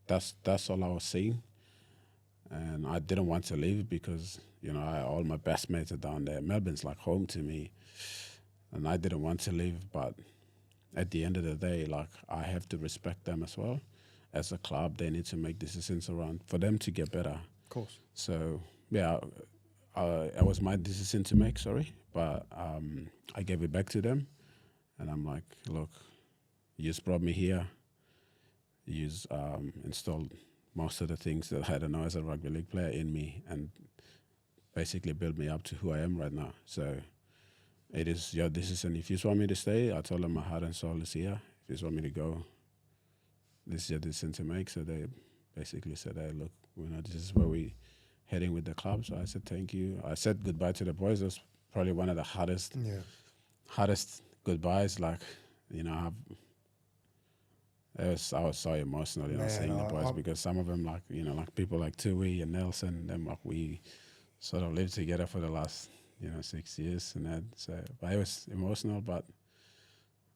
that's all I was seeing. And I didn't want to leave because, you know, all my best mates are down there. Melbourne's like home to me. And I didn't want to leave, but at the end of the day, like, I have to respect them as well. As a club, they need to make decisions around for them to get better. Of course. So, yeah, it was my decision to make, but I gave it back to them. And I'm like, look, you just brought me here. You installed most of the things that I don't know as a rugby league player in me and basically built me up to who I am right now. So it is your decision. If you just want me to stay, I told them my heart and soul is here. If you just want me to go, this is your decision to make. So they basically said, hey, look, you know, this is where we heading with the club. So I said, thank you. I said goodbye to the boys. It was probably one of the hardest goodbyes. Like, you know, I was so emotional, you know, seeing the boys because some of them, like, you know, like people like Tui and Nelson, them, like, we sort of lived together for the last, you know, 6 years and that. So, but it was emotional, but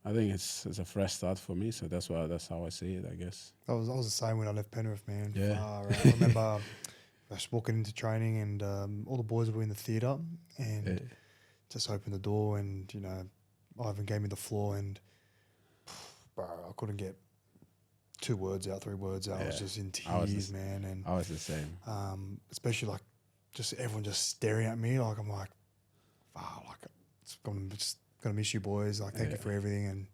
I think it's a fresh start for me. So that's how I see it, I guess. I was the same when I left Penrith, man. Yeah. I remember I was walking into training and all the boys were in the theatre and just opened the door and, you know, Ivan gave me the floor and, bro, I couldn't get 2 words out, 3 words out. I was just in tears, man. And I was the same. especially like just everyone just staring at me. Like, I'm like, wow, like, just gonna miss you boys. Like, thank you for everything. And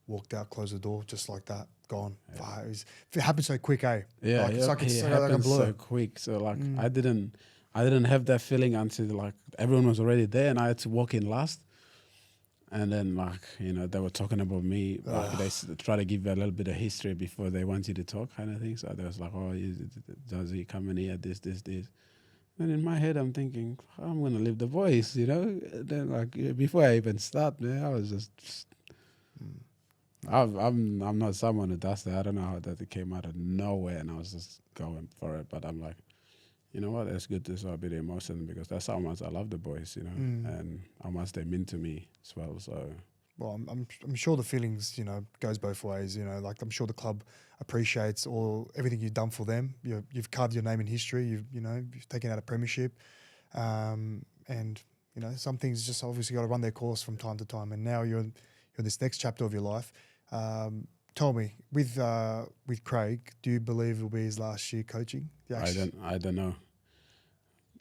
walked out, closed the door, just like that, gone. Wow, it happened so quick, eh? Yeah, like, it like happened so quick. So like, I didn't have that feeling until like everyone was already there and I had to walk in last. And then, like, you know, they were talking about me. Like, they try to give you a little bit of history before they want you to talk, kind of thing. So they was like, oh, does he come in here, this. And in my head, I'm thinking, I'm going to leave the voice, you know? And then, like, before I even start, man, I was just I'm not someone who does that. I don't know how that came out of nowhere, and I was just going for it. But I'm like, you know what? It's good to show a bit of emotion because that's how much I love the boys, you know, and how much they mean to me as well. So, well, I'm sure the feelings, you know, goes both ways. You know, like I'm sure the club appreciates everything you've done for them. You've carved your name in history. You've taken out a premiership, and you know some things just obviously got to run their course from time to time. And now you're in this next chapter of your life. Tell me, with Craig, do you believe it'll be his last year coaching? I don't know.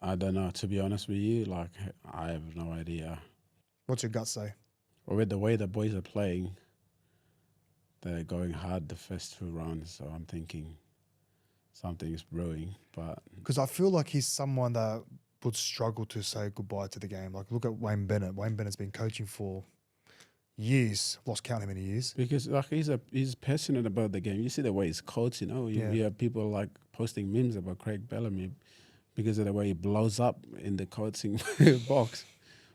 I don't know. To be honest with you, like I have no idea. What's your gut say? Well, with the way the boys are playing, they're going hard the first 2 rounds. So I'm thinking something is brewing. But because I feel like he's someone that would struggle to say goodbye to the game. Like look at Wayne Bennett. Wayne Bennett's been coaching for years, lost count how many years. Because like he's passionate about the game. You see the way he's coached, you know. You hear people like posting memes about Craig Bellamy because of the way he blows up in the coaching box.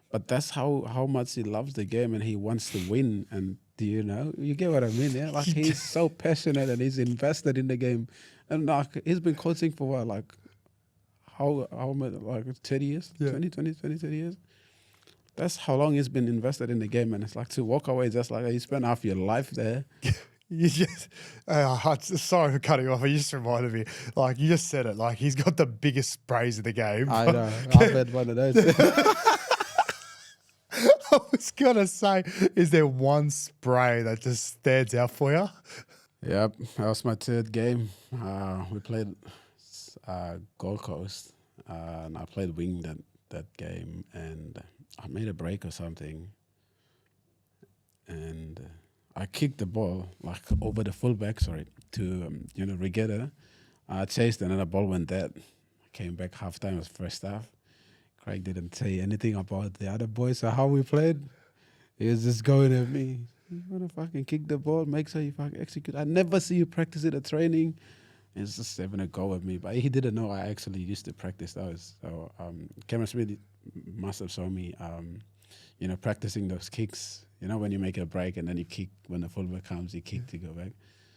But that's how much he loves the game and he wants to win. And do you know? You get what I mean? Yeah, like he's so passionate and he's invested in the game. And like he's been coaching for what, like how much, like 30 years, 30 years. That's how long he's been invested in the game, and it's like to walk away just like you spent half your life there. You just, sorry for cutting you off. You just reminded me, like you just said it, like he's got the biggest sprays of the game. I know. I've had one of those. I was gonna say, is there one spray that just stands out for you? Yep, that was my 3rd game. We played Gold Coast, and I played wing that game, and I made a break or something, and I kicked the ball like over the fullback, to Regatta. I chased and then the ball went dead. I came back halftime, it was first half. Craig didn't say anything about the other boys or how we played. He was just going at me. You want to fucking kick the ball, make sure you fucking execute. I never see you practice it at training. He's just having a go at me, but he didn't know I actually used to practice those. So Cameron Smith must have shown me, practicing those kicks. You know, when you make a break and then you kick when the fullback comes, you kick to go back.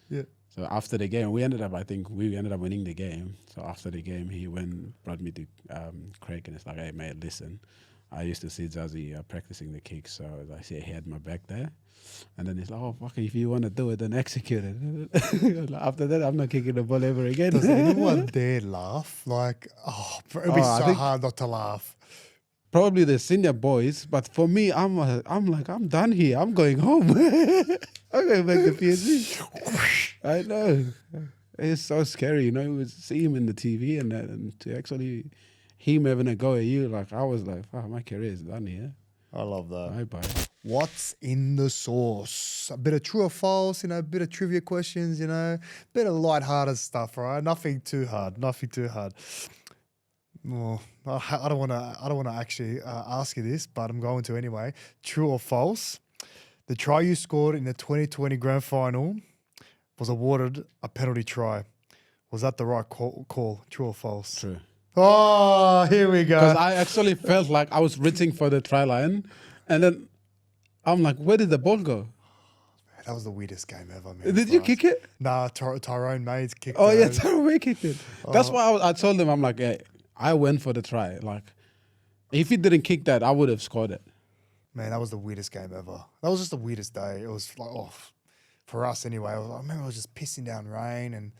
Yeah. So after the game, we ended up winning the game. So after the game, he brought me to Craig and it's like, hey, mate, listen, I used to see Jazzy practicing the kicks. So I see he had my back there. And then he's like, oh, fuck, if you want to do it, then execute it. After that, I'm not kicking the ball ever again. Does anyone dare laugh? Like, it'd be so hard not to laugh. Probably the senior boys, but for me, I'm like, I'm done here. I'm going home. I'm going back to PNG. I know. It's so scary, you know. You would see him in the TV and to actually him having a go at you, like I was like, oh, my career is done here. I love that. Bye. What's in the sauce? A bit of true or false, a bit of trivia questions, a bit of lighthearted stuff, all right? Nothing too hard. Oh, I don't want to actually ask you this, but I'm going to anyway. True or false? The try you scored in the 2020 Grand Final was awarded a penalty try. Was that the right call? True or false? True. Oh, here we go. Because I actually felt like I was reaching for the try line, and then I'm like, where did the ball go? That was the weirdest game ever, man. Did you kick it? Nah, Tyrone Mays kicked it. Oh, yeah, Tyrone Mays kicked it. That's why I told them, I'm like, hey, I went for the try. Like, if he didn't kick that, I would have scored it. Man, that was the weirdest game ever. That was just the weirdest day. It was like, for us anyway. I remember it was just pissing down rain, and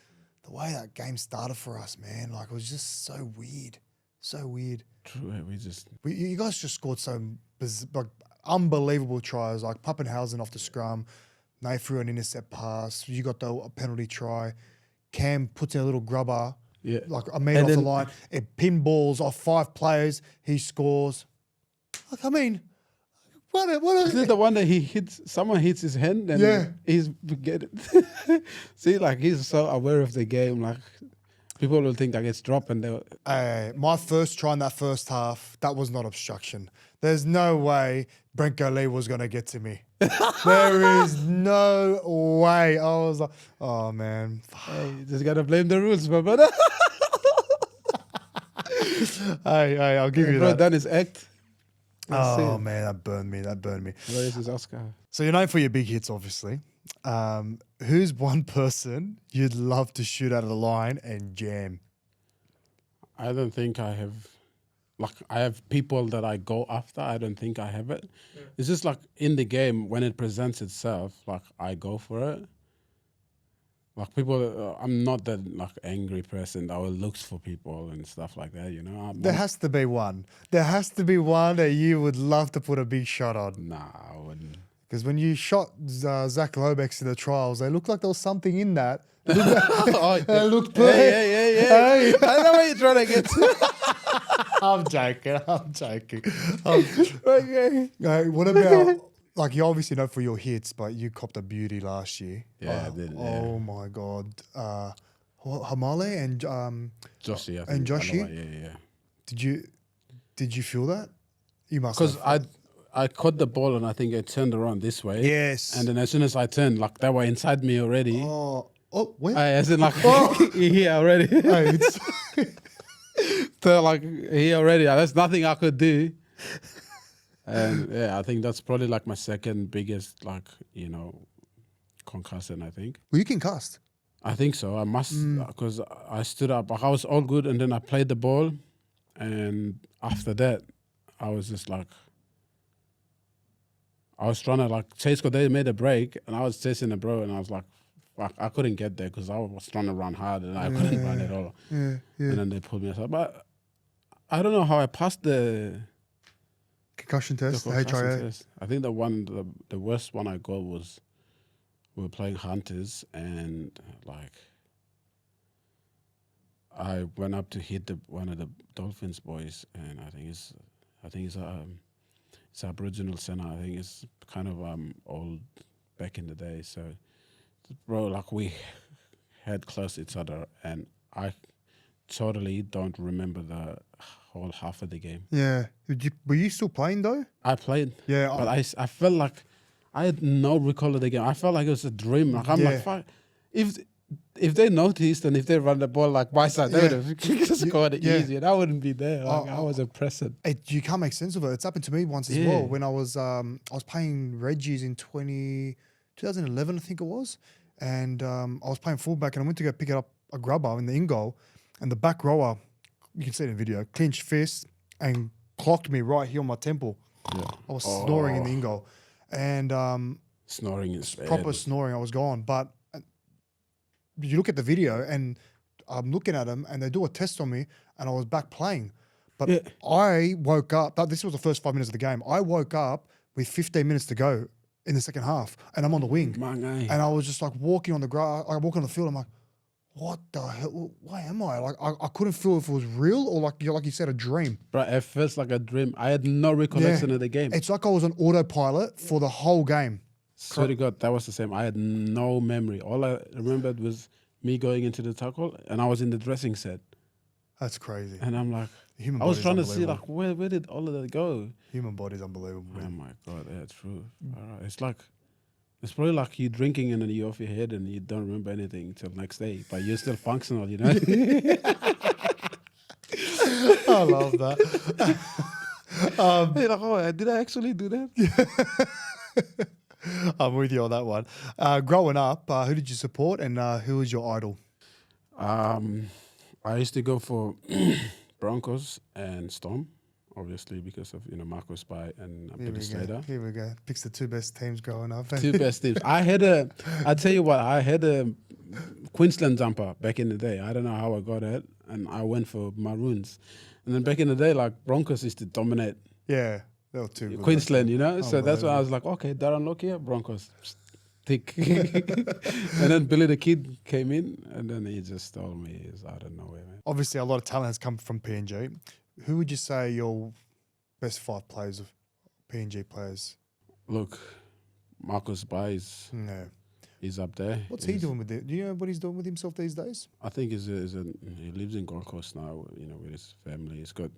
the way that game started for us, man, like it was just so weird. So weird. True, you guys just scored some unbelievable tries, like Pappenhausen off the scrum. They threw an intercept pass. You got the penalty try. Cam puts in a little grubber, like a metre off the line. It pinballs off 5 players. He scores. Like, I mean, what is it the one that someone hits his hand and he's get it? See, like he's so aware of the game. Like People will think that gets dropped and they'll... My first try in that first half, that was not obstruction. There's no way Brenko Lee was going to get to me. There is no way. I was like, oh, man. Hey, you just got to blame the rules, my brother. Hey, I'll give you bro, that. done his act. Oh, man, that burned me. Where is his Oscar? So you're known for your big hits, obviously. Who's one person you'd love to shoot out of the line and jam? I don't think I have... Like, I have people that I go after. I don't think I have it. Yeah. It's just like in the game, when it presents itself, like, I go for it. Like, people, I'm not that, like, angry person that will look for people and stuff like that, you know? There has to be one. There has to be one that you would love to put a big shot on. Nah, I wouldn't. Because when you shot Zach Lobex in the trials, they looked like there was something in that. It looked Yeah. Hey. I know where you're trying to get to. I'm joking. Okay. What about, like, you obviously know for your hits, but you copped a beauty last year. Yeah, I did. Oh my God. Hamale and Joshi, I think. and Joshi. Yeah. Did you feel that? You must. Because I caught the ball and I think I turned around this way. Yes. And then as soon as I turned, like, they were inside me already. Oh, where? As in, like, here already. Hey, So, like, here already. There's nothing I could do. And, yeah, I think that's probably, like, my second biggest, like, you know, concussion, I think. Well, you can cast. I think so. I must, because I stood up. Like, I was all good, and then I played the ball. And after that, I was just, like, I was trying to, like, chase, because they made a break, and I was chasing the bro, and I was like, fuck, I couldn't get there because I was trying to run hard, and I couldn't run at all. Yeah. And then they pulled me aside. But I don't know how I passed the concussion test, the concussion HIA. test. I think the worst one I got was we were playing Hunters, and, like, I went up to hit one of the Dolphins boys, and I think it's Aboriginal center. I think it's kind of old back in the day. So, bro, like, we had close to each other, and I totally don't remember the whole half of the game. Yeah. Were you still playing though? I played. Yeah. But I felt like I had no recall of the game. I felt like it was a dream. Like, I'm like, fuck. If they noticed and if they run the ball like my side, they would have scored it easy, and I wouldn't be there. Like, I was impressed. You can't make sense of it. It's happened to me once as well when I was playing Reggie's in 2011, I think it was, and I was playing fullback, and I went to go pick up a grubber in the in goal, and the back rower, you can see it in the video, clinched fist and clocked me right here on my temple. Yeah. I was snoring in the in goal, and snoring is proper snoring. I was gone, but you look at the video, and I'm looking at them, and they do a test on me, and I was back playing. But I woke up. This was the first 5 minutes of the game. I woke up with 15 minutes to go in the second half, and I'm on the wing, and I was just like walking on the grass. I walk on the field. I'm like, what the hell? Why am I? Like, I couldn't feel if it was real or like you said, a dream. But it feels like a dream. I had no recollection of the game. It's like I was on autopilot for the whole game. Swear to God, that was the same. I had no memory. All I remembered was me going into the tackle, and I was in the dressing set. That's crazy. And I'm like, I was trying to see, like, where did all of that go? Human body's unbelievable, man. Oh my God, yeah, true. All right. It's probably like you drinking and then you're off your head and you don't remember anything until next day, but you're still functional, you know? I love that. You're like, oh, did I actually do that? I'm with you on that one. Growing up, who did you support, and who was your idol? I used to go for Broncos and Storm, obviously because of Marco Spy and Peter Slater. Here we go. Picks the two best teams growing up. Two best teams. I had a Queensland jumper back in the day. I don't know how I got it, and I went for Maroons. And then back in the day, like, Broncos used to dominate. Yeah. They were too good. Queensland, so that's why I was like, okay, Darren Lockyer, Broncos, thick. And then Billy the Kid came in, and then he just told me he's out of nowhere, man. Obviously, a lot of talent has come from PNG. Who would you say your best 5 players of PNG players? Look, Marcus Baez. No. He's up there. What's he doing with it? Do you know what he's doing with himself these days? I think he lives in Gold Coast now, with his family. He's got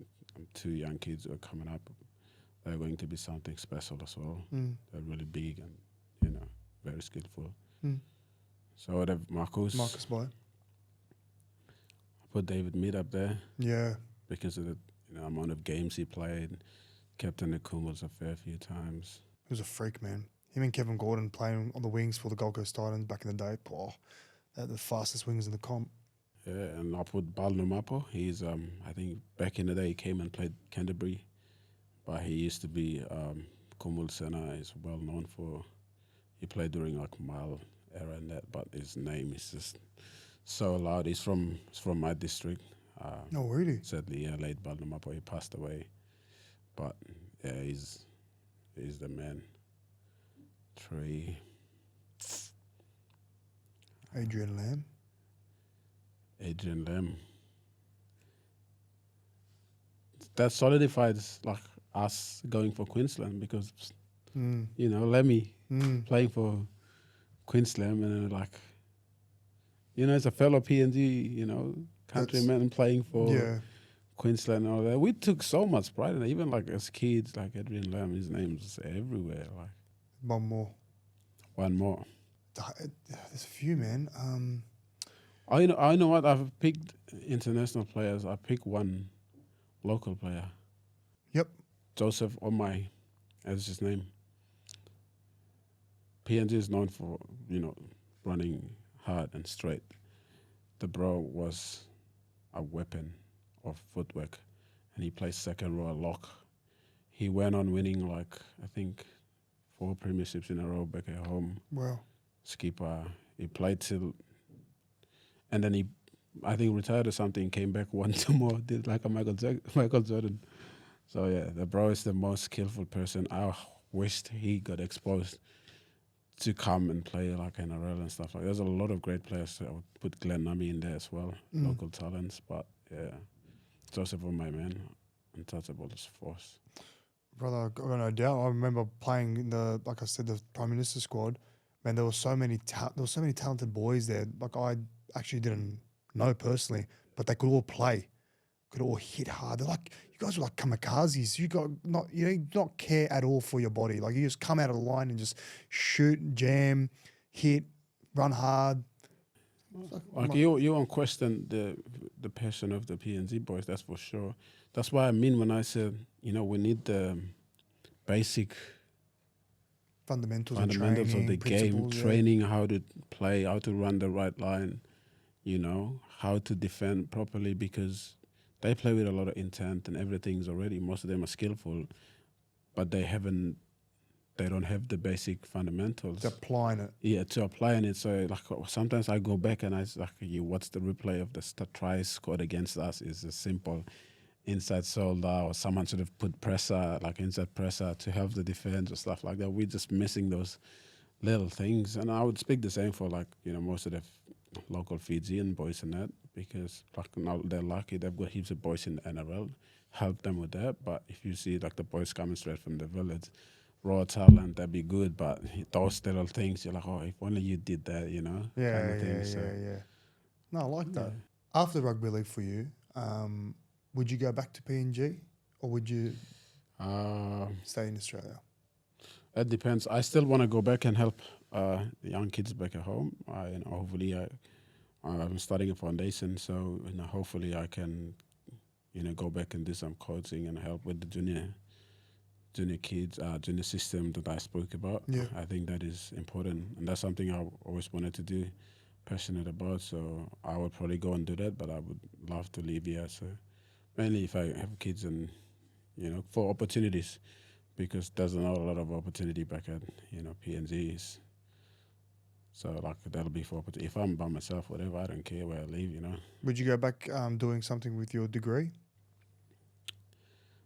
2 young kids who are coming up. They're going to be something special as well. They're really big and, very skillful. So I have Marcus Boy. I put David Mead up there. Yeah. Because of the amount of games he played. Captain the Kumals a fair few times. He was a freak, man. Him and Kevin Gordon playing on the wings for the Gold Coast Titans back in the day. They're the fastest wings in the comp. Yeah, and I put Balnumapo. He's, I think back in the day he came and played Canterbury. But he used to be Kumul Sena. He's well known for, he played during like mile era and that, but his name is just so loud. He's from my district. No, really? Sadly, late Balnumapo, he passed away. But yeah, he's the man. Trey. Adrian Lamb. That solidifies like us going for Queensland because Lemmy playing for Queensland and like it's a fellow PNG countryman playing for Queensland and all that. We took so much pride in it. Even like as kids, like Adrian Lamb, his name's everywhere. Like one more. There's a few, man. I know what I've picked international players. I picked one local player. Yep. Joseph Omai, that's his name. PNG is known for running hard and straight. The bro was a weapon of footwork, and he plays second row lock. He went on winning like I think 4 premierships in a row back at home. Wow. Skipper. He played till, and then he, I think, retired or something. Came back, won 2 more. Did like a Michael Jordan. So yeah, the bro is the most skillful person. I wished he got exposed to come and play like NRL and stuff like. There's a lot of great players. I would put Glenn Nummy in there as well, local talents. But yeah, Joseph was my man, untouchable as force. Brother, I got no doubt. I remember playing in the Prime Minister squad. Man, there were so many talented boys there. Like I actually didn't know personally, but they could all play, could all hit hard. They're like, you guys were like kamikazes. You not care at all for your body. Like you just come out of the line and just shoot, jam, hit, run hard. Like you won't question the passion of the PNG boys. That's for sure. That's what I mean when I said we need the basic fundamentals of the game, training how to play, how to run the right line, how to defend properly, because they play with a lot of intent and everything's already. Most of them are skillful, but they don't have the basic fundamentals. To applying it. Yeah, to applying it. So like sometimes I go back and I you watch the replay of the tries scored against us is a simple inside shoulder, or someone should have put pressure, like inside pressure to help the defense or stuff like that. We're just missing those little things. And I would speak the same for most of the local Fijian boys and that, because now they're lucky they've got heaps of boys in the NRL, help them with that. But if you see the boys coming straight from the village, raw talent, that'd be good. But those little things, you're like, oh, if only you did that, Yeah, kind of thing. Yeah. No, I like that. After rugby league for you, would you go back to PNG or would you stay in Australia? It depends. I still want to go back and help the young kids back at home. Hopefully, I'm starting a foundation, so hopefully I can, go back and do some coaching and help with the junior kids, junior system that I spoke about. Yeah. I think that is important, and that's something I always wanted to do, passionate about. So I would probably go and do that, but I would love to live here. So mainly if I have kids and for opportunities, because there's not a lot of opportunity back at PNGs. So that'll be for opportunity. If I'm by myself, whatever, I don't care where I live. Would you go back doing something with your degree?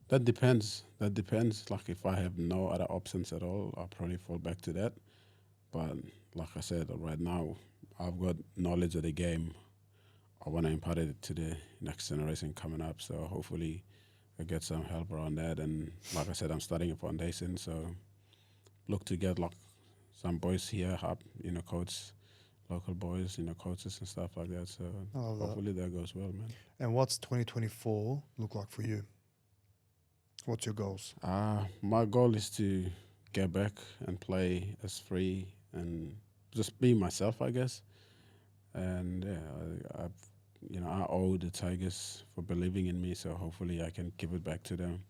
That depends. Like if I have no other options at all, I'll probably fall back to that. But like I said, right now I've got knowledge of the game. I want to impart it to the next generation coming up. So hopefully I get some help around that. And like I said, I'm starting a foundation. So look to get some boys here help, coach local boys, coaches and stuff like that. So I love that. hopefully that goes well, man. And what's 2024 look like for you? What's your goals? My goal is to get back and play as free and just be myself, I guess. And I owe the Tigers for believing in me, so hopefully I can give it back to them.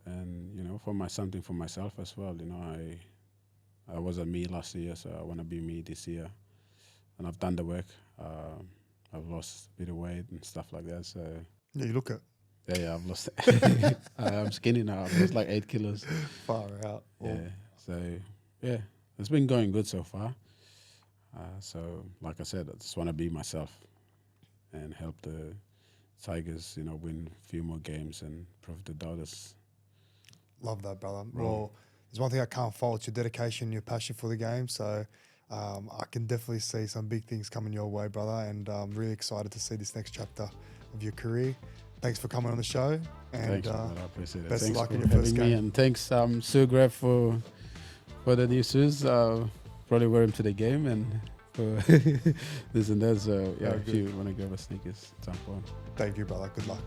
And something for myself as well. I wasn't me last year, so I want to be me this year. And I've done the work. I've lost a bit of weight and stuff like that. So Yeah, you look it. yeah, I've lost it. I'm skinny now. I've lost like 8 kilos. Far out. Yeah. So yeah, it's been going good so far. So like I said, I just want to be myself and help the Tigers, win a few more games and prove the doubters. Love that, brother. Well, there's one thing I can't fault, it's your dedication, your passion for the game. So I can definitely see some big things coming your way, brother. And I'm really excited to see this next chapter of your career. Thanks for coming on the show. And thanks, man. I appreciate it. best Thanks of luck for in your having first me, game. and thanks SHOEGRAB for the new shoes. Probably wear them to the game and for this and that. So yeah, Very if good. you want to grab a sneakers, jump on. Thank you, brother. Good luck.